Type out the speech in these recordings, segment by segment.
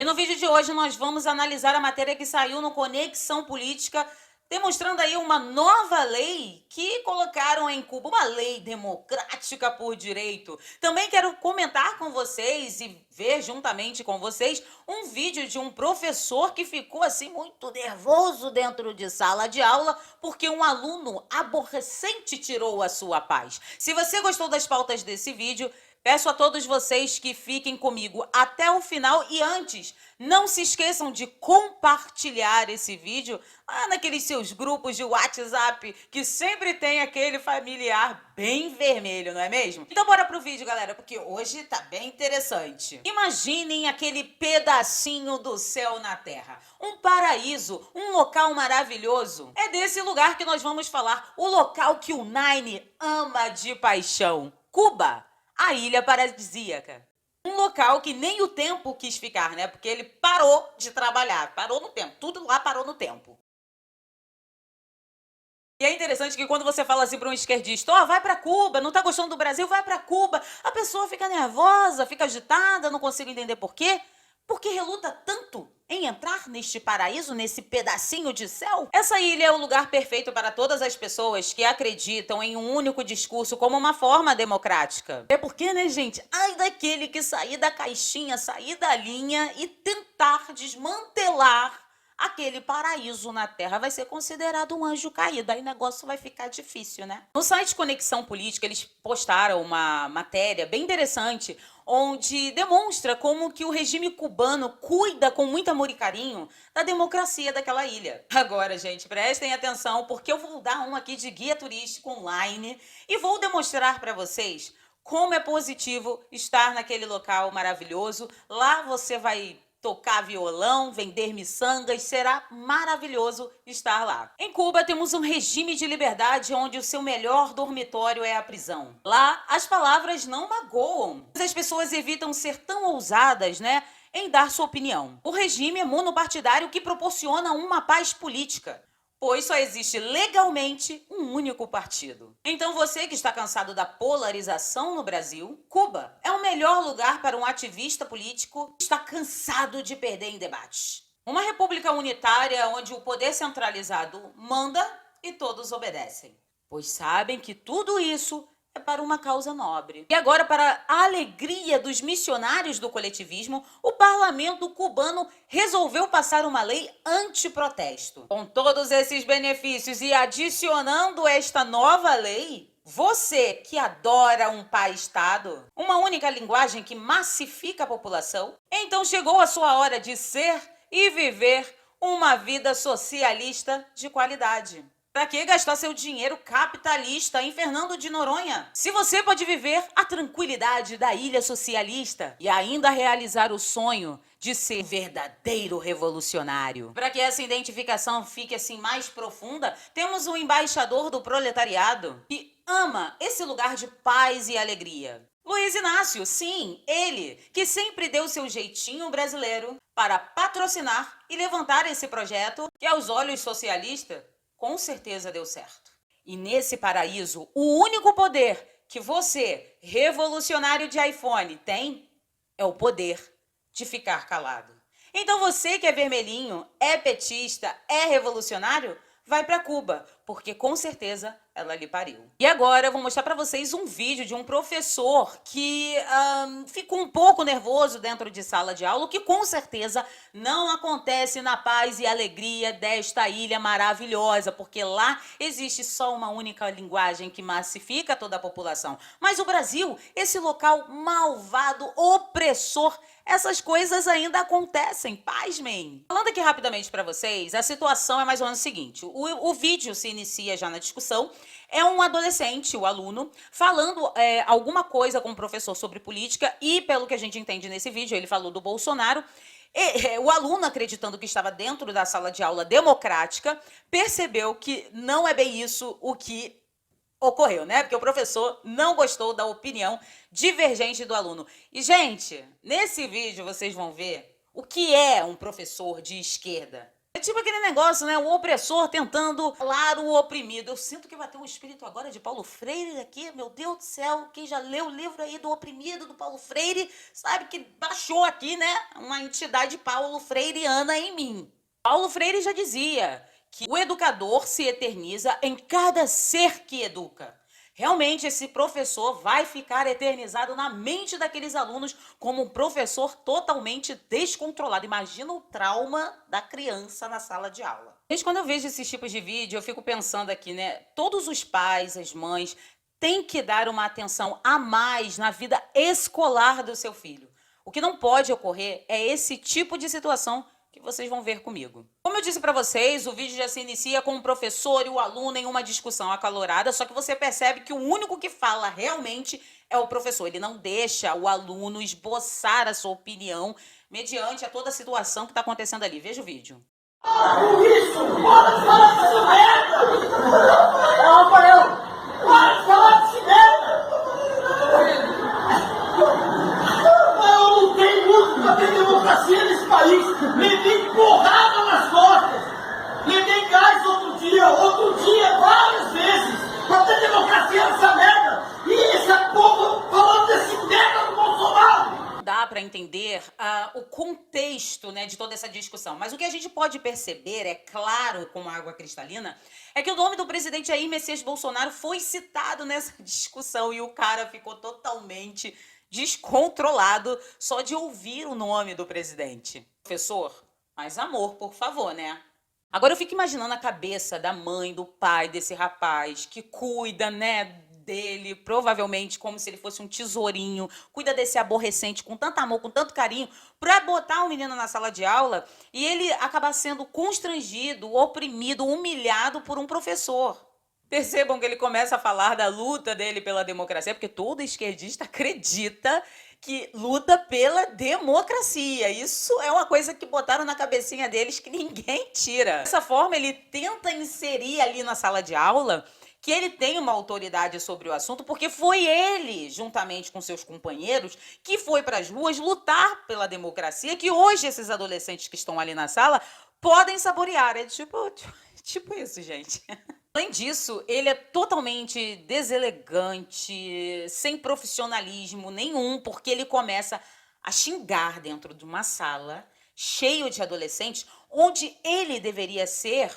no vídeo de hoje nós vamos analisar a matéria que saiu no Conexão Política, demonstrando aí uma nova lei que colocaram em Cuba, uma lei democrática por direito. Também quero comentar com vocês e ver juntamente com vocês um vídeo de um professor que ficou assim muito nervoso dentro de sala de aula porque um aluno aborrecente tirou a sua paz. Se você gostou das pautas desse vídeo, peço a todos vocês que fiquem comigo até o final e antes, não se esqueçam de compartilhar esse vídeo naqueles seus grupos de WhatsApp que sempre tem aquele familiar bem vermelho, não é mesmo? Então bora pro vídeo, galera, porque hoje tá bem interessante. Imaginem aquele pedacinho do céu na terra, um paraíso, um local maravilhoso. É desse lugar que nós vamos falar, o local que o Nine ama de paixão, Cuba. A ilha paradisíaca. Um local que nem o tempo quis ficar, né? Porque ele parou de trabalhar, parou no tempo, tudo lá parou no tempo. E é interessante que quando você fala assim para um esquerdista, vai para Cuba, não tá gostando do Brasil, vai para Cuba, a pessoa fica nervosa, fica agitada, não consigo entender por quê. Porque reluta tanto em entrar neste paraíso, nesse pedacinho de céu? Essa ilha é o lugar perfeito para todas as pessoas que acreditam em um único discurso como uma forma democrática. É porque, né, gente? Ai daquele que sair da caixinha, sair da linha e tentar desmantelar aquele paraíso na Terra, vai ser considerado um anjo caído. Aí o negócio vai ficar difícil, né? No site Conexão Política, eles postaram uma matéria bem interessante, onde demonstra como que o regime cubano cuida com muito amor e carinho da democracia daquela ilha. Agora, gente, prestem atenção, porque eu vou dar um aqui de guia turístico online e vou demonstrar para vocês como é positivo estar naquele local maravilhoso. Lá você vai tocar violão, vender miçangas, será maravilhoso estar lá. Em Cuba temos um regime de liberdade onde o seu melhor dormitório é a prisão. Lá as palavras não magoam, mas as pessoas evitam ser tão ousadas, né, em dar sua opinião. O regime é monopartidário que proporciona uma paz política, pois só existe legalmente um único partido. Então você que está cansado da polarização no Brasil, Cuba é o melhor lugar para um ativista político que está cansado de perder em debates. Uma república unitária onde o poder centralizado manda e todos obedecem, pois sabem que tudo isso é para uma causa nobre. E agora, para a alegria dos missionários do coletivismo, o parlamento cubano resolveu passar uma lei anti-protesto. Com todos esses benefícios e adicionando esta nova lei, você que adora um pai-estado, uma única linguagem que massifica a população, então chegou a sua hora de ser e viver uma vida socialista de qualidade. Para que gastar seu dinheiro capitalista em Fernando de Noronha? Se você pode viver a tranquilidade da ilha socialista e ainda realizar o sonho de ser verdadeiro revolucionário. Para que essa identificação fique assim mais profunda, temos um embaixador do proletariado que ama esse lugar de paz e alegria. Luiz Inácio, sim, ele, que sempre deu seu jeitinho brasileiro para patrocinar e levantar esse projeto que aos olhos socialistas com certeza deu certo. E nesse paraíso, o único poder que você, revolucionário de iPhone, tem é o poder de ficar calado. Então você que é vermelhinho, é petista, é revolucionário, vai para Cuba, porque com certeza ela lhe pariu. E agora eu vou mostrar para vocês um vídeo de um professor que ficou um pouco nervoso dentro de sala de aula, o que com certeza não acontece na paz e alegria desta ilha maravilhosa, porque lá existe só uma única linguagem que massifica toda a população. Mas o Brasil, esse local malvado, opressor, essas coisas ainda acontecem, pasmem. Falando aqui rapidamente para vocês, a situação é mais ou menos o seguinte, o vídeo se inicia já na discussão, é um adolescente, o aluno, falando alguma coisa com o professor sobre política e, pelo que a gente entende nesse vídeo, ele falou do Bolsonaro. O aluno, acreditando que estava dentro da sala de aula democrática, percebeu que não é bem isso o que ocorreu, né? Porque o professor não gostou da opinião divergente do aluno. E, gente, nesse vídeo vocês vão ver o que é um professor de esquerda. É tipo aquele negócio, né? O opressor tentando falar o oprimido. Eu sinto que vai ter um espírito agora de Paulo Freire aqui. Meu Deus do céu, quem já leu o livro aí do oprimido, do Paulo Freire, sabe que baixou aqui, né? Uma entidade Paulo Freireana em mim. Paulo Freire já dizia que o educador se eterniza em cada ser que educa. Realmente, esse professor vai ficar eternizado na mente daqueles alunos como um professor totalmente descontrolado. Imagina o trauma da criança na sala de aula. Desde quando eu vejo esses tipos de vídeo, eu fico pensando aqui, né? Todos os pais, as mães, têm que dar uma atenção a mais na vida escolar do seu filho. O que não pode ocorrer é esse tipo de situação que vocês vão ver comigo. Como eu disse para vocês, o vídeo já se inicia com o professor e o aluno em uma discussão acalorada, só que você percebe que o único que fala realmente é o professor. Ele não deixa o aluno esboçar a sua opinião mediante a toda a situação que está acontecendo ali. Veja o vídeo. Por isso, bora falar dessa merda! Rafael, bora falar dessa merda! Eu lutei muito pra ter democracia nesse país. Levei porrada nas costas. Levei gás outro dia, várias vezes, pra ter democracia nessa merda. E essa porra falando desse merda do Bolsonaro. Dá para entender o contexto, né, de toda essa discussão. Mas o que a gente pode perceber, é claro, como água cristalina, é que o nome do presidente Jair Messias Bolsonaro foi citado nessa discussão e o cara ficou totalmente descontrolado só de ouvir o nome do presidente. Professor, mais amor, por favor, né? Agora eu fico imaginando a cabeça da mãe, do pai desse rapaz que cuida, né, dele, provavelmente como se ele fosse um tesourinho, cuida desse aborrecente com tanto amor, com tanto carinho, para botar o menino na sala de aula e ele acabar sendo constrangido, oprimido, humilhado por um professor. Percebam que ele começa a falar da luta dele pela democracia, porque todo esquerdista acredita que luta pela democracia. Isso é uma coisa que botaram na cabecinha deles que ninguém tira. Dessa forma, ele tenta inserir ali na sala de aula que ele tem uma autoridade sobre o assunto, porque foi ele, juntamente com seus companheiros, que foi para as ruas lutar pela democracia, que hoje esses adolescentes que estão ali na sala podem saborear. É tipo isso, gente. Além disso, ele é totalmente deselegante, sem profissionalismo nenhum, porque ele começa a xingar dentro de uma sala cheio de adolescentes, onde ele deveria ser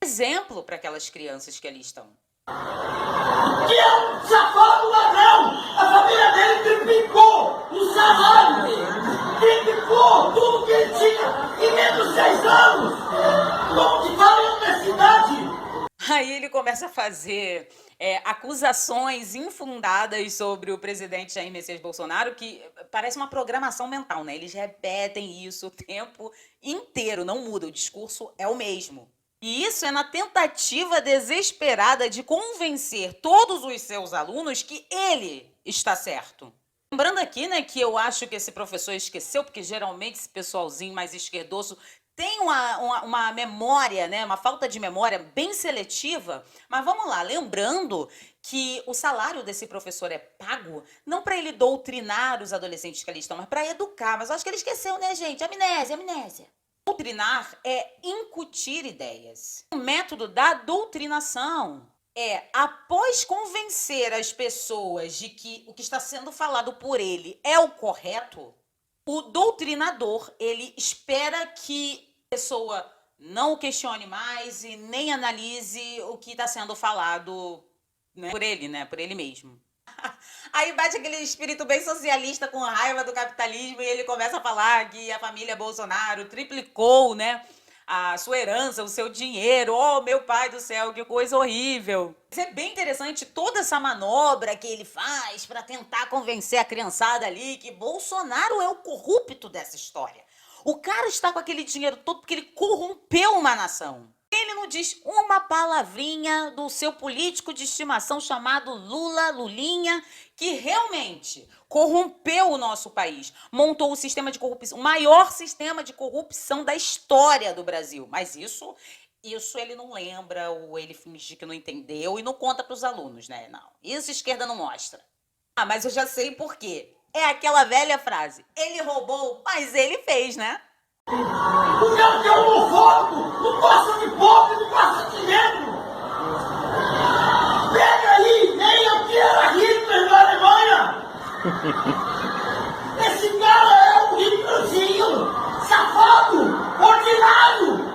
exemplo para aquelas crianças que ali estão. Que é um safado ladrão! A família dele triplicou o salário dele! Triplicou tudo que ele tinha em menos de 6 anos! Como que fala em honestidade? Aí ele começa a fazer acusações infundadas sobre o presidente Jair Messias Bolsonaro, que parece uma programação mental, né? Eles repetem isso o tempo inteiro, não muda, o discurso é o mesmo. E isso é na tentativa desesperada de convencer todos os seus alunos que ele está certo. Lembrando aqui, né, que eu acho que esse professor esqueceu, porque geralmente esse pessoalzinho mais esquerdoso tem uma memória, né, uma falta de memória bem seletiva. Mas vamos lá, lembrando que o salário desse professor é pago não para ele doutrinar os adolescentes que ali estão, mas para educar. Mas eu acho que ele esqueceu, né, gente? Amnésia. Doutrinar é incutir ideias. O método da doutrinação é, após convencer as pessoas de que o que está sendo falado por ele é o correto, o doutrinador, ele espera que a pessoa não o questione mais e nem analise o que está sendo falado, né, por ele mesmo. Aí bate aquele espírito bem socialista com raiva do capitalismo e ele começa a falar que a família Bolsonaro triplicou, né, a sua herança, o seu dinheiro. Oh, meu pai do céu, que coisa horrível. É bem interessante toda essa manobra que ele faz para tentar convencer a criançada ali que Bolsonaro é o corrupto dessa história. O cara está com aquele dinheiro todo porque ele corrompeu uma nação. Ele não diz uma palavrinha do seu político de estimação chamado Lulinha, que realmente corrompeu o nosso país, montou o sistema de corrupção, o maior sistema de corrupção da história do Brasil. Mas isso ele não lembra, ou ele finge que não entendeu e não conta para os alunos, né? Não, isso a esquerda não mostra. Ah, mas eu já sei por quê. É aquela velha frase, ele roubou, mas ele fez, né? O cara que é homofóbico, não gosta de pobre, não gosta de negro. Pega aí, nem o que era Hitler na Alemanha. Esse cara é um Hitlerzinho, safado, ordinário.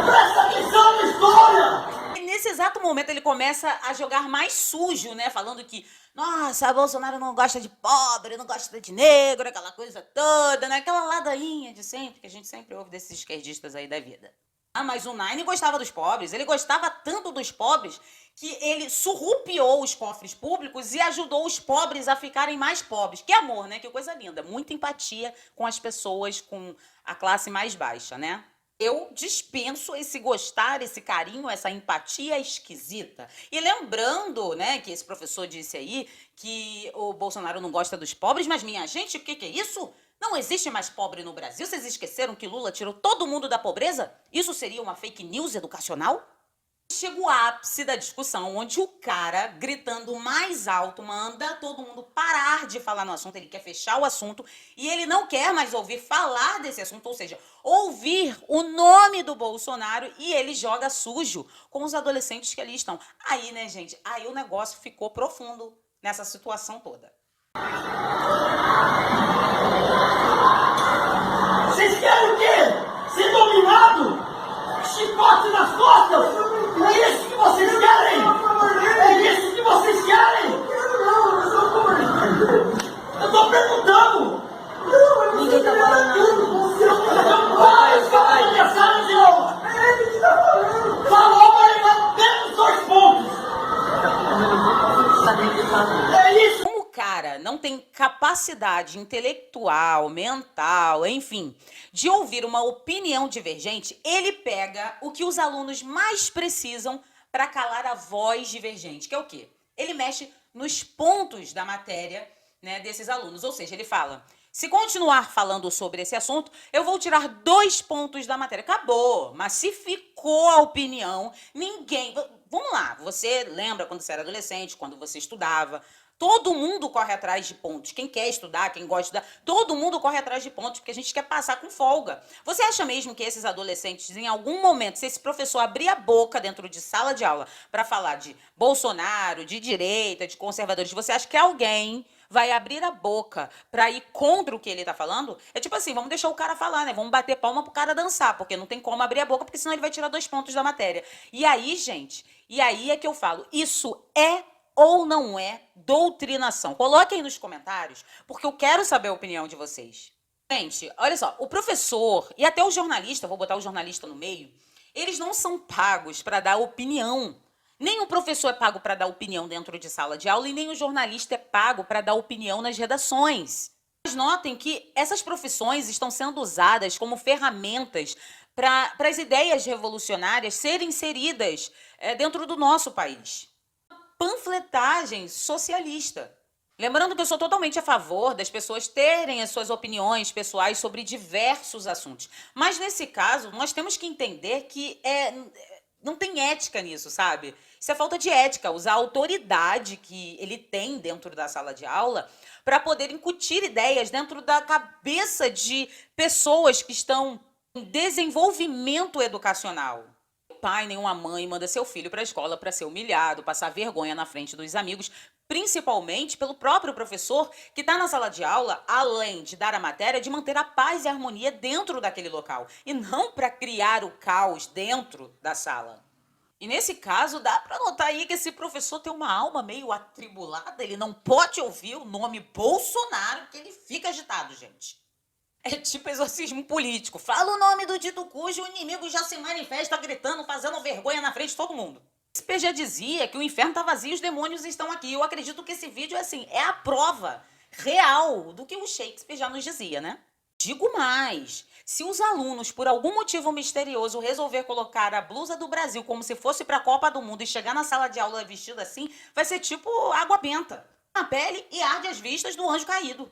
Presta atenção na história. Nesse exato momento ele começa a jogar mais sujo, né? Falando que, nossa, Bolsonaro não gosta de pobre, não gosta de negro, aquela coisa toda, né? Aquela ladainha de sempre, que a gente sempre ouve desses esquerdistas aí da vida. Ah, mas o Nine gostava dos pobres, ele gostava tanto dos pobres que ele surrupiou os cofres públicos e ajudou os pobres a ficarem mais pobres. Que amor, né? Que coisa linda. Muita empatia com as pessoas, com a classe mais baixa, né? Eu dispenso esse gostar, esse carinho, essa empatia esquisita. E lembrando, né, que esse professor disse aí que o Bolsonaro não gosta dos pobres, mas minha gente, o que é isso? Não existe mais pobre no Brasil? Vocês esqueceram que Lula tirou todo mundo da pobreza? Isso seria uma fake news educacional? Chega o ápice da discussão, onde o cara, gritando mais alto, manda todo mundo parar de falar no assunto, ele quer fechar o assunto e ele não quer mais ouvir falar desse assunto, ou seja, ouvir o nome do Bolsonaro, e ele joga sujo com os adolescentes que ali estão. Aí, né, gente, aí o negócio ficou profundo nessa situação toda. Vocês querem o quê? Ser dominado? Chicote nas costas? É isso que vocês querem? É isso que vocês querem? Eu tô perguntando. Ninguém tá falando nada. Vai, fala na minha sala de novo. Falou, vai levar menos 2 pontos. É isso. Como o cara não tem capacidade intelectual, mental, enfim, de ouvir uma opinião divergente, ele pega o que os alunos mais precisam para calar a voz divergente, que é o quê? Ele mexe nos pontos da matéria, né, desses alunos, ou seja, ele fala: se continuar falando sobre esse assunto, eu vou tirar 2 pontos da matéria. Acabou. Mas se ficou a opinião, ninguém... Vamos lá, você lembra quando você era adolescente, quando você estudava, todo mundo corre atrás de pontos. Quem quer estudar, quem gosta de estudar, todo mundo corre atrás de pontos, porque a gente quer passar com folga. Você acha mesmo que esses adolescentes, em algum momento, se esse professor abrir a boca dentro de sala de aula para falar de Bolsonaro, de direita, de conservadores, você acha que alguém vai abrir a boca para ir contra o que ele tá falando? É tipo assim, vamos deixar o cara falar, né? Vamos bater palma pro cara dançar, porque não tem como abrir a boca, porque senão ele vai tirar 2 pontos da matéria. E aí, gente, e aí é que eu falo, isso é ou não é doutrinação? Coloquem aí nos comentários, porque eu quero saber a opinião de vocês. Gente, olha só, o professor e até o jornalista, vou botar o jornalista no meio, eles não são pagos para dar opinião. Nem o professor é pago para dar opinião dentro de sala de aula e nem o jornalista é pago para dar opinião nas redações. Mas notem que essas profissões estão sendo usadas como ferramentas para as ideias revolucionárias serem inseridas dentro do nosso país. Panfletagem socialista. Lembrando que eu sou totalmente a favor das pessoas terem as suas opiniões pessoais sobre diversos assuntos. Mas nesse caso, nós temos que entender que não tem ética nisso, sabe? Isso é falta de ética, usar a autoridade que ele tem dentro da sala de aula para poder incutir ideias dentro da cabeça de pessoas que estão em desenvolvimento educacional. Pai, nenhuma mãe manda seu filho para a escola para ser humilhado, passar vergonha na frente dos amigos, principalmente pelo próprio professor que está na sala de aula, além de dar a matéria, de manter a paz e a harmonia dentro daquele local, e não para criar o caos dentro da sala. E nesse caso, dá para notar aí que esse professor tem uma alma meio atribulada, ele não pode ouvir o nome Bolsonaro, que ele fica agitado, gente. É tipo exorcismo político. Fala o nome do dito cujo o inimigo já se manifesta gritando, fazendo vergonha na frente de todo mundo. Shakespeare já dizia que o inferno está vazio e os demônios estão aqui. Eu acredito que esse vídeo é a prova real do que o Shakespeare já nos dizia, né? Digo mais, se os alunos, por algum motivo misterioso, resolver colocar a blusa do Brasil como se fosse para a Copa do Mundo e chegar na sala de aula vestido assim, vai ser tipo água benta na pele e arde as vistas do anjo caído.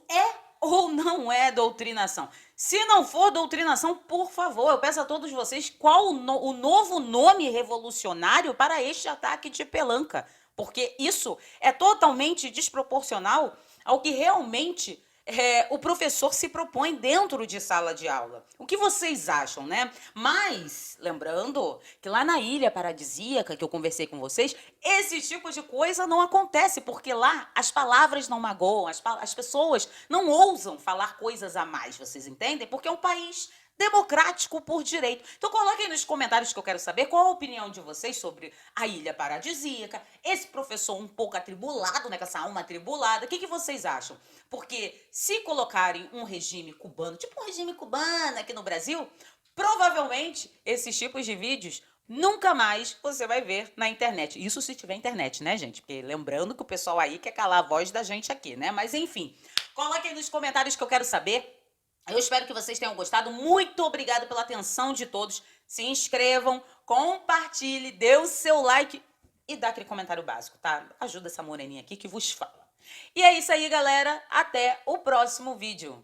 É ou não é doutrinação? Se não for doutrinação, por favor, eu peço a todos vocês qual o novo nome revolucionário para este ataque de pelanca, porque isso é totalmente desproporcional ao que realmente o professor se propõe dentro de sala de aula. O que vocês acham, né? Mas, lembrando que lá na ilha paradisíaca que eu conversei com vocês, esse tipo de coisa não acontece, porque lá as palavras não magoam, as pessoas não ousam falar coisas a mais, vocês entendem? Porque é um país democrático por direito. Então coloquem nos comentários que eu quero saber qual a opinião de vocês sobre a ilha paradisíaca, esse professor um pouco atribulado, né, com essa alma atribulada. O que vocês acham? Porque se colocarem um regime cubano, tipo um regime cubano aqui no Brasil, provavelmente esses tipos de vídeos nunca mais você vai ver na internet. Isso se tiver internet, né, gente? Porque lembrando que o pessoal aí quer calar a voz da gente aqui, né? Mas enfim, coloquem nos comentários que eu quero saber. Eu espero que vocês tenham gostado. Muito obrigada pela atenção de todos. Se inscrevam, compartilhe, dê o seu like e dá aquele comentário básico, tá? Ajuda essa moreninha aqui que vos fala. E é isso aí, galera. Até o próximo vídeo.